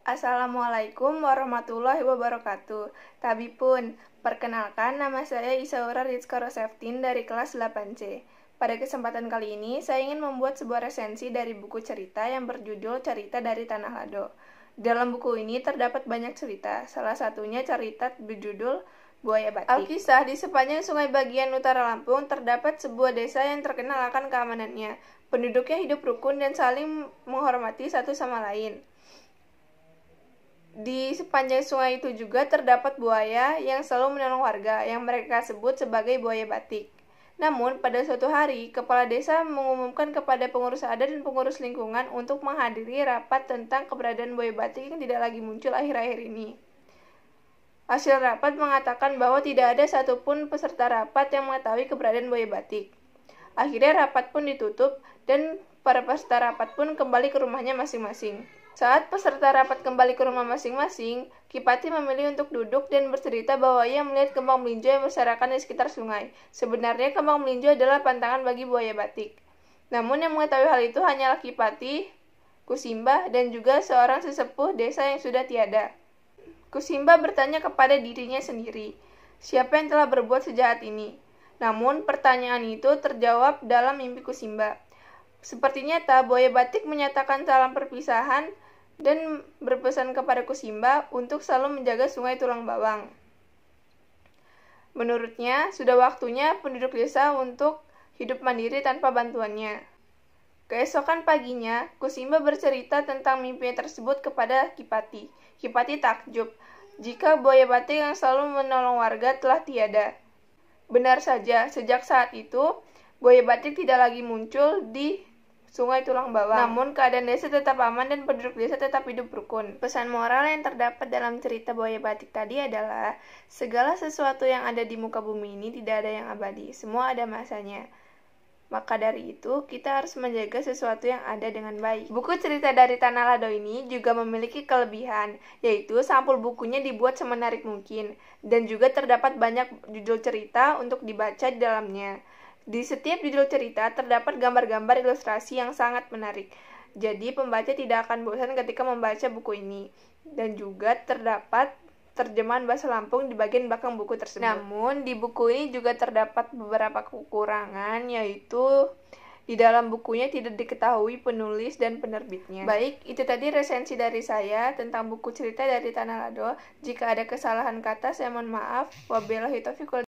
Assalamualaikum warahmatullahi wabarakatuh. Tabipun, perkenalkan nama saya Isaura Rizka Roseftin dari kelas 8C. Pada kesempatan kali ini, saya ingin membuat sebuah resensi dari buku cerita yang berjudul Cerita dari Tanah Lado. Dalam buku ini terdapat banyak cerita, salah satunya cerita berjudul Buaya Batik. Alkisah, di sepanjang sungai bagian utara Lampung terdapat sebuah desa yang terkenal akan keamanannya. Penduduknya hidup rukun dan saling menghormati satu sama lain. Di sepanjang sungai itu juga terdapat buaya yang selalu menolong warga, yang mereka sebut sebagai buaya batik. Namun, pada suatu hari, kepala desa mengumumkan kepada pengurus adat dan pengurus lingkungan untuk menghadiri rapat tentang keberadaan buaya batik yang tidak lagi muncul akhir-akhir ini. Hasil rapat mengatakan bahwa tidak ada satupun peserta rapat yang mengetahui keberadaan buaya batik. Akhirnya rapat pun ditutup dan para peserta rapat pun kembali ke rumahnya masing-masing. Saat peserta rapat kembali ke rumah masing-masing, Kipati memilih untuk duduk dan bercerita bahwa ia melihat kembang melinjo yang berserakan di sekitar sungai. Sebenarnya kembang melinjo adalah pantangan bagi buaya batik. Namun yang mengetahui hal itu hanyalah Kipati, Kusimba, dan juga seorang sesepuh desa yang sudah tiada. Kusimba bertanya kepada dirinya sendiri, siapa yang telah berbuat sejahat ini? Namun pertanyaan itu terjawab dalam mimpi Kusimba. Seperti nyata, buaya batik menyatakan salam perpisahan dan berpesan kepada Kusimba untuk selalu menjaga sungai Tulang Bawang. Menurutnya, sudah waktunya penduduk desa untuk hidup mandiri tanpa bantuannya. Keesokan paginya, Kusimba bercerita tentang mimpinya tersebut kepada Kipati. Kipati takjub jika buaya batik yang selalu menolong warga telah tiada. Benar saja, sejak saat itu, buaya batik tidak lagi muncul di Sungai Tulang Bawang. Namun, keadaan desa tetap aman dan penduduk desa tetap hidup rukun. Pesan moral yang terdapat dalam cerita buaya batik tadi adalah, segala sesuatu yang ada di muka bumi ini tidak ada yang abadi, semua ada masanya. Maka dari itu, kita harus menjaga sesuatu yang ada dengan baik. Buku cerita dari Tanah Lado ini juga memiliki kelebihan, yaitu sampul bukunya dibuat semenarik mungkin, dan juga terdapat banyak judul cerita untuk dibaca di dalamnya. Di setiap judul cerita terdapat gambar-gambar ilustrasi yang sangat menarik. Jadi pembaca tidak akan bosan ketika membaca buku ini. Dan juga terdapat terjemahan bahasa Lampung di bagian belakang buku tersebut. Namun di buku ini juga terdapat beberapa kekurangan, yaitu di dalam bukunya tidak diketahui penulis dan penerbitnya. Baik, itu tadi resensi dari saya tentang buku cerita dari Tanah Lado. Jika ada kesalahan kata, saya mohon maaf. Wabillahi taufiq wal